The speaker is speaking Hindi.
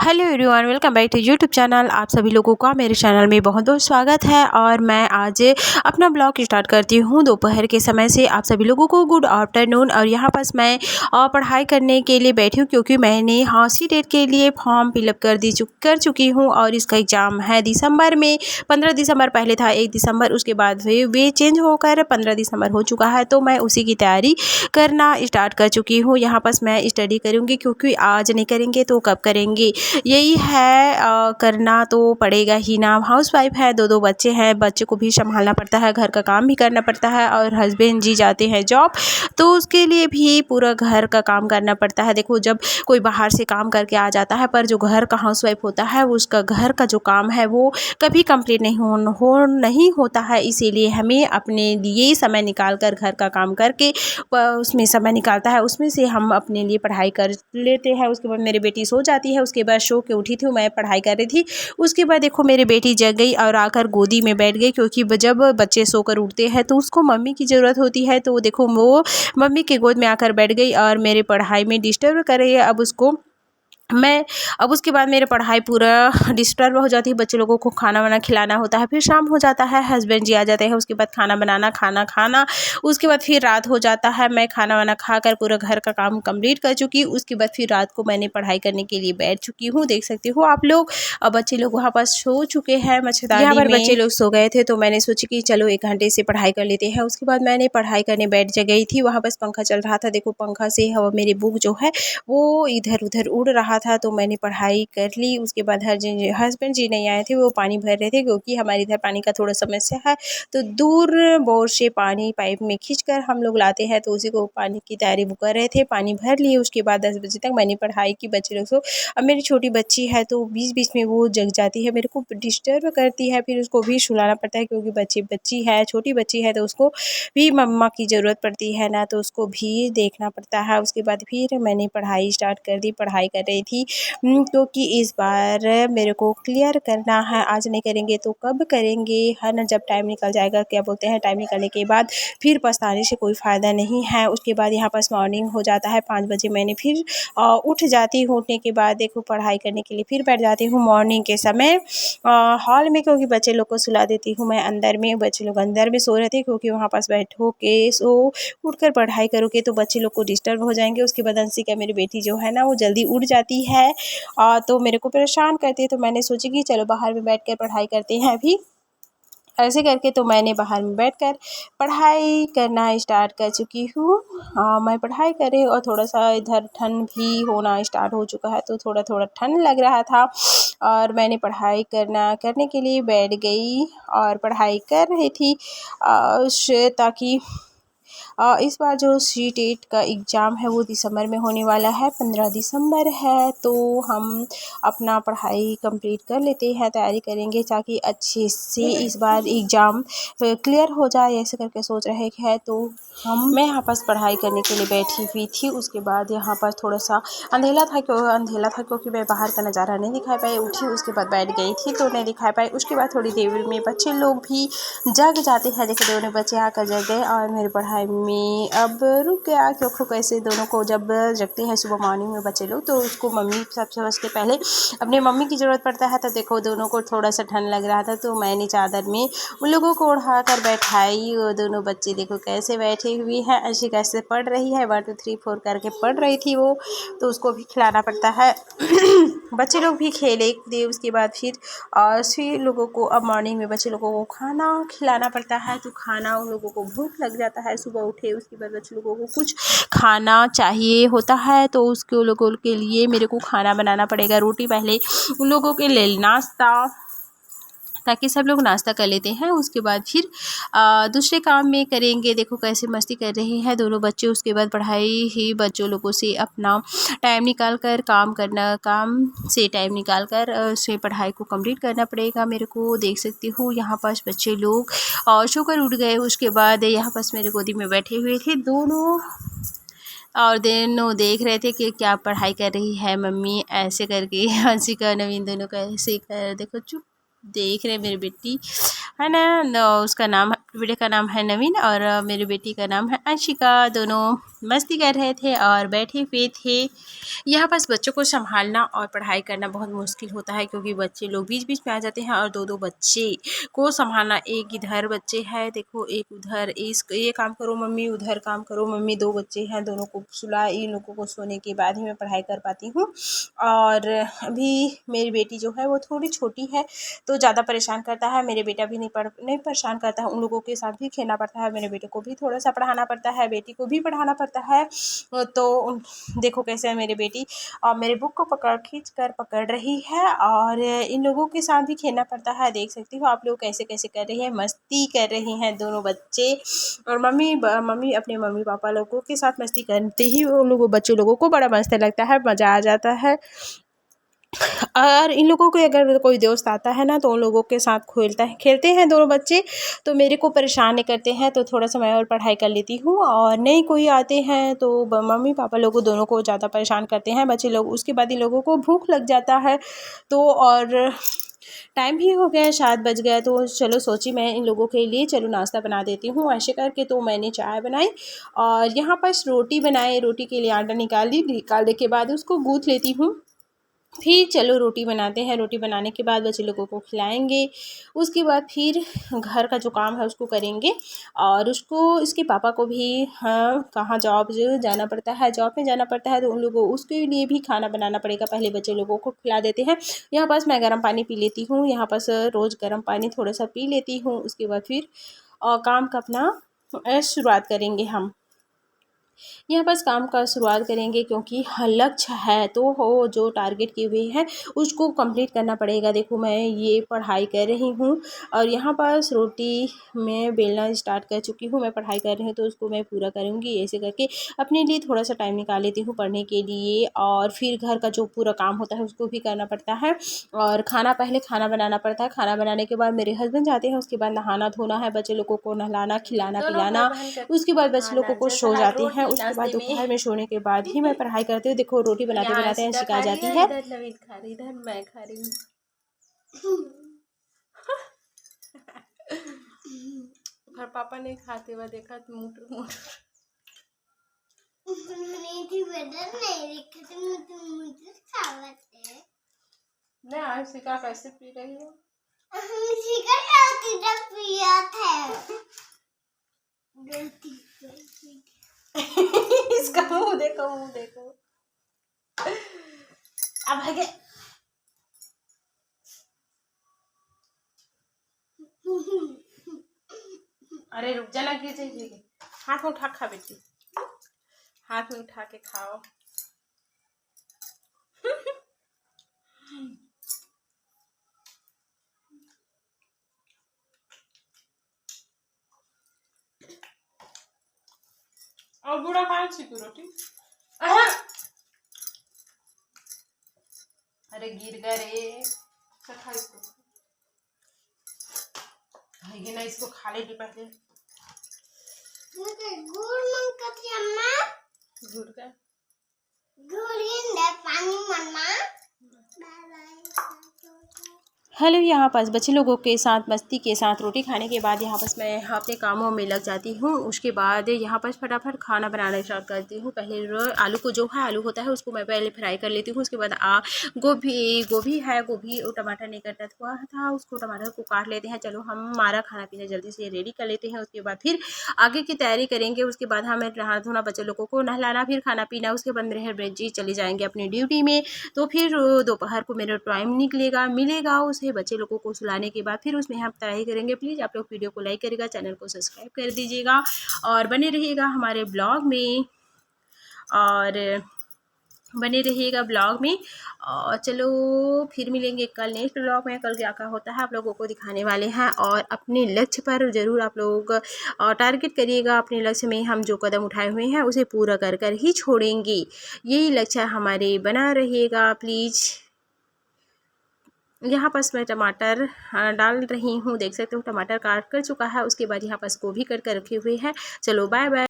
Hello everyone, welcome back to YouTube channel. आप सभी लोगों का मेरे चैनल में बहुत बहुत स्वागत है। और मैं आज अपना ब्लॉग स्टार्ट करती हूँ दोपहर के समय से। आप सभी लोगों को गुड आफ्टरनून। और यहाँ पर मैं पढ़ाई करने के लिए बैठी हूँ, क्योंकि मैंने सी टेट के लिए फॉर्म फिलअप कर चुकी हूँ। और इसका एग्ज़ाम है दिसंबर में। 15 दिसंबर पहले था, 1 दिसंबर, उसके बाद वे चेंज होकर 15 दिसंबर हो चुका है। तो मैं उसी की तैयारी करना स्टार्ट कर चुकी हूँ। यहाँ पर मैं स्टडी करूँगी, क्योंकि आज नहीं करेंगे तो कब करेंगे, यही है। करना तो पड़ेगा ही ना। हाउसवाइफ है, दो बच्चे हैं, बच्चे को भी संभालना पड़ता है, घर का काम भी करना पड़ता है। और हस्बैंड जी जाते हैं जॉब, तो उसके लिए भी पूरा घर का काम करना पड़ता है। देखो, जब कोई बाहर से काम करके आ जाता है, पर जो घर का हाउसवाइफ होता है उसका घर का जो काम है वो कभी कंप्लीट नहीं होता है। इसीलिए हमें अपने लिए समय निकाल कर घर का काम करके उसमें समय निकालता है, उसमें से हम अपने लिए पढ़ाई कर लेते हैं। उसके बाद मेरी बेटी सो जाती है, उसके बाद सो के उठी थी, मैं पढ़ाई कर रही थी। उसके बाद देखो मेरी बेटी जग गई और आकर गोदी में बैठ गई, क्योंकि जब बच्चे सोकर उठते हैं तो उसको मम्मी की ज़रूरत होती है। तो देखो वो मम्मी के गोद में आकर बैठ गई और मेरे पढ़ाई में डिस्टर्ब कर रही है। अब उसके बाद मेरी पढ़ाई पूरा डिस्टर्ब हो जाती है। बच्चे लोगों को खाना वाना खिलाना होता है, फिर शाम हो जाता है, हस्बैंड जी आ जाते हैं, उसके बाद खाना बनाना, खाना, उसके बाद फिर रात हो जाता है। मैं खाना वाना खाकर पूरा घर का काम कंप्लीट कर चुकी। उसके बाद फिर रात को मैंने पढ़ाई करने के लिए बैठ चुकी हूँ। देख सकते हो आप लोग। अब बच्चे लोग वहाँ पर सो चुके हैं मच्छरदानी में। यहाँ पर बच्चे लोग सो गए थे, तो मैंने सोची कि चलो 1 घंटे से पढ़ाई कर लेते हैं। उसके बाद मैंने पढ़ाई करने बैठ गई थी। वहाँ बस पंखा चल रहा था। देखो पंखा से हवा, मेरी बुक जो है वो इधर उधर उड़ रहा था। तो मैंने पढ़ाई कर ली। उसके बाद हस्बैंड जी नहीं आए थे, वो पानी भर रहे थे, क्योंकि हमारे इधर पानी का थोड़ा समस्या है। तो दूर बोर से पानी पाइप में खींचकर हम लोग लाते हैं, तो उसी को पानी की तैयारी वो कर रहे थे। पानी भर लिए। उसके बाद 10 बजे तक मैंने पढ़ाई की। बच्चे लोग सो। अब मेरी छोटी बच्ची है, तो बीच बीच में वो जग जाती है, मेरे को डिस्टर्ब करती है। फिर उसको भी सुलाना पड़ता है, क्योंकि बच्ची है, छोटी बच्ची है, तो उसको भी मम्मा की ज़रूरत पड़ती है ना, तो उसको भी देखना पड़ता है। उसके बाद फिर मैंने पढ़ाई स्टार्ट कर दी। पढ़ाई कर रही थी, क्योंकि इस बार मेरे को क्लियर करना है। आज नहीं करेंगे तो कब करेंगे, है ना। जब टाइम निकल जाएगा, क्या बोलते हैं, टाइम निकलने के बाद फिर पछताने से कोई फ़ायदा नहीं है। उसके बाद यहाँ पास मॉर्निंग हो जाता है, 5 बजे मैंने फिर उठ जाती हूँ। उठने के बाद देखो पढ़ाई करने के लिए फिर बैठ जाती हूँ मॉर्निंग के समय हॉल में, क्योंकि बच्चे लोग को सुला देती हूँ मैं अंदर में। बच्चे लोग अंदर में सो रहे थे, क्योंकि वहाँ पास बैठो के उठकर पढ़ाई करोगे तो बच्चे लोग को डिस्टर्ब हो जाएंगे। उसके बाद अंशिका मेरी बेटी जो है ना, वो जल्दी उठ जाती है तो मेरे को परेशान करती है। तो मैंने सोची कि चलो बाहर में बैठकर पढ़ाई करते हैं अभी। ऐसे करके तो मैंने बाहर में बैठकर पढ़ाई करना स्टार्ट कर चुकी हूँ। मैं पढ़ाई कर रही हूँ, और थोड़ा सा इधर ठंड भी होना स्टार्ट हो चुका है, तो थोड़ा थोड़ा ठंड लग रहा था। और मैंने पढ़ाई करने के लिए बैठ गई और पढ़ाई कर रही थी ताकि इस बार जो सी टेट का एग्ज़ाम है वो दिसंबर में होने वाला है, 15 दिसंबर है। तो हम अपना पढ़ाई कंप्लीट कर लेते हैं, तैयारी करेंगे, ताकि अच्छे से इस बार एग्ज़ाम क्लियर हो जाए, ऐसे करके सोच रहे हैं। तो मैं यहाँ पास पढ़ाई करने के लिए बैठी हुई थी। उसके बाद यहाँ पर थोड़ा सा अंधेला था, क्योंकि मैं बाहर का नज़ारा नहीं दिखा पाई। उठी, उसके बाद बैठ गई थी, तो नहीं दिखा पाई। उसके बाद थोड़ी देर में बच्चे लोग भी जग जाते हैं। देखो दोनों बच्चे आकर जग गए, और मेरी पढ़ाई में अब रुक गया। क्योंकि कैसे दोनों को जब जगते हैं सुबह मॉर्निंग में बच्चे लोग, तो उसको मम्मी सबसे पहले अपने मम्मी की ज़रूरत पड़ता है। तो देखो दोनों को थोड़ा सा ठंड लग रहा था, तो मैंने चादर में उन लोगों को उड़ा कर बैठाई। वो दोनों बच्चे देखो कैसे बैठे हुए हैं। ऐसी कैसे पढ़ रही है, 1 2 3 4 करके पढ़ रही थी वो, तो उसको भी खिलाना पड़ता है। बच्चे लोग भी खेले कूदे। उसके बाद फिर लोगों को अब मॉर्निंग में बच्चे लोगों को खाना खिलाना पड़ता है। तो खाना उन लोगों को भूख लग जाता है, सुबह उठे उसके बाद बच्चे लोगों को कुछ खाना चाहिए होता है, तो उसके लोगों के लिए मेरे को खाना बनाना पड़ेगा। रोटी पहले उन लोगों के लिए नाश्ता, ताकि सब लोग नाश्ता कर लेते हैं। उसके बाद फिर दूसरे काम में करेंगे। देखो कैसे मस्ती कर रहे हैं दोनों बच्चे। उसके बाद पढ़ाई ही बच्चों लोगों से अपना टाइम निकाल कर काम से टाइम निकाल कर से पढ़ाई को कंप्लीट करना पड़ेगा मेरे को। देख सकती हूँ यहाँ पास बच्चे लोग सोकर उठ गए। उसके बाद यहाँ पास मेरे गोदी में बैठे हुए थे दोनों, और दोनों देख रहे थे कि क्या पढ़ाई कर रही है मम्मी, ऐसे करके। हंसी का नवीन दोनों का ऐसे कर, देखो चुप देख रहे मेरी बेटी, है ना। उसका नाम, बेटे का नाम है नवीन और मेरी बेटी का नाम है अंशिका। दोनों मस्ती कर रहे थे और बैठे हुए थे। यहाँ पास बच्चों को संभालना और पढ़ाई करना बहुत मुश्किल होता है, क्योंकि बच्चे लोग बीच बीच में आ जाते हैं और दो दो बच्चे को संभालना। एक इधर बच्चे हैं, देखो एक उधर, इस ये काम करो मम्मी, उधर काम करो मम्मी। दो बच्चे हैं, दोनों को सुला, इन लोगों को सोने के बाद ही मैं पढ़ाई कर पाती हूँ। और अभी मेरी बेटी जो है वो थोड़ी छोटी है तो ज़्यादा परेशान करता है। मेरे बेटा भी नहीं परेशान करता है, उन लोगों के साथ भी खेलना पड़ता है। मेरे बेटे को भी थोड़ा सा पढ़ाना पड़ता है, बेटी को भी पढ़ाना पड़ता है। तो देखो कैसे मेरी बेटी और मेरे बुक को खींच कर पकड़ रही है और इन लोगों के साथ भी खेलना पड़ता है। देख सकती हो आप लोग कैसे कैसे कर रही है, मस्ती कर रही हैं दोनों बच्चे। और मम्मी अपने मम्मी पापा लोगों के साथ मस्ती करते ही उन लोगों बच्चे लोगों को बड़ा मस्त लगता है, मज़ा आ जाता है। और इन लोगों के अगर कोई दोस्त आता है ना तो उन लोगों के साथ खेलते हैं दोनों बच्चे, तो मेरे को परेशान नहीं करते हैं। तो थोड़ा सा मैं और पढ़ाई कर लेती हूँ, और नहीं कोई आते हैं तो मम्मी पापा लोगों दोनों को ज़्यादा परेशान करते हैं बच्चे लोग। उसके बाद इन लोगों को भूख लग जाता है। तो और टाइम भी हो गया, 7 बज गया, तो चलो सोची मैं इन लोगों के लिए चलो नाश्ता बना देती हूँ ऐसे करके। तो मैंने चाय बनाई और यहाँ पर रोटी बनाई। रोटी के लिए आटा निकालने के बाद उसको गूँथ लेती हूँ। फिर चलो रोटी बनाते हैं। रोटी बनाने के बाद बच्चे लोगों को खिलाएंगे। उसके बाद फिर घर का जो काम है उसको करेंगे। और इसके पापा को भी कहाँ जॉब जाना पड़ता है, जॉब में जाना पड़ता है, तो उन लोगों उसके लिए भी खाना बनाना पड़ेगा। पहले बच्चे लोगों को खिला देते हैं। यहाँ पास मैं गर्म पानी पी लेती हूँ, यहाँ पास रोज़ गर्म पानी थोड़ा सा पी लेती हूँ। उसके बाद फिर काम का अपना शुरुआत करेंगे हम। यहाँ बस काम का शुरुआत करेंगे, क्योंकि लक्ष्य है तो हो जो टारगेट किए हुए हैं उसको कंप्लीट करना पड़ेगा। देखो मैं ये पढ़ाई कर रही हूँ और यहाँ पास रोटी मैं बेलना स्टार्ट कर चुकी हूँ। मैं पढ़ाई कर रही हूँ तो उसको मैं पूरा करूँगी। ऐसे करके अपने लिए थोड़ा सा टाइम निकाल लेती हूँ पढ़ने के लिए। और फिर घर का जो पूरा काम होता है उसको भी करना पड़ता है। और पहले खाना बनाना पड़ता है। खाना बनाने के बाद मेरे हस्बैंड जाते हैं, उसके बाद नहाना धोना है, बच्चे लोगों को नहलाना खिलाना पिलाना। उसके बाद बच्चे लोगों को सो जाते हैं। उसके बाद दोपहर में सोने के बाद ही मैं पढ़ाई करती हूँ। देखो रोटी बनाते बनाते हैं सिखा जाती है। इधर नवीन खा रही, इधर मैं खा रही हूँ। पर पापा नहीं खाते हुआ देखा तो मुठ नहीं। आज सिका कैसे पी रही हो? इसका मुंह देखो, मुंह देखो। अब है अरे रुक जाना, गिर जाएगी। हाथ में उठा खा बेटी, हाथ में उठा के खाओ। और बुरा खाए सिक्योरिटी। अरे गिर गए रे, खा इसको, ना इसको खा ले पहले। गुड़ का पानी मन्ना। हेलो, यहाँ पास बच्चे लोगों के साथ मस्ती के साथ रोटी खाने के बाद यहाँ पास मैं अपने कामों में लग जाती हूँ। उसके बाद यहाँ पास फटाफट खाना बनाना स्टार्ट करती हूँ। पहले आलू को जो है आलू होता है उसको मैं पहले फ्राई कर लेती हूँ। उसके बाद गोभी है, गोभी और टमाटर नहीं कटा हुआ था, उसको टमाटर को काट लेते हैं। चलो हमारा खाना पीना जल्दी से रेडी कर लेते हैं। उसके बाद फिर आगे की तैयारी करेंगे। उसके बाद हमें नहाना धोना, बच्चे लोगों को नहलाना, फिर खाना पीना। उसके बाद मेरे हस्बैंड जी चले जाएंगे अपनी ड्यूटी में। तो फिर दोपहर को मेरा टाइम मिलेगा उसे बच्चे लोगों को सुलाने के बाद। फिर उसमें हम तैयारी करेंगे। प्लीज़ आप लोग वीडियो को लाइक करिएगा, चैनल को सब्सक्राइब कर दीजिएगा और बने रहिएगा हमारे ब्लॉग में। और बने रहिएगा ब्लॉग में। और चलो फिर मिलेंगे कल नेक्स्ट ब्लॉग में। कल क्या क्या होता है आप लोगों को दिखाने वाले हैं। और अपने लक्ष्य पर ज़रूर आप लोग टारगेट करिएगा। अपने लक्ष्य में हम जो कदम उठाए हुए हैं उसे पूरा कर ही छोड़ेंगे। यही लक्ष्य हमारे बना रहेगा प्लीज़। यहाँ पास मैं टमाटर डाल रही हूँ, देख सकते हो टमाटर काट कर चुका है। उसके बाद यहाँ पास गोभी कट कर रखे हुए हैं। चलो बाय बाय।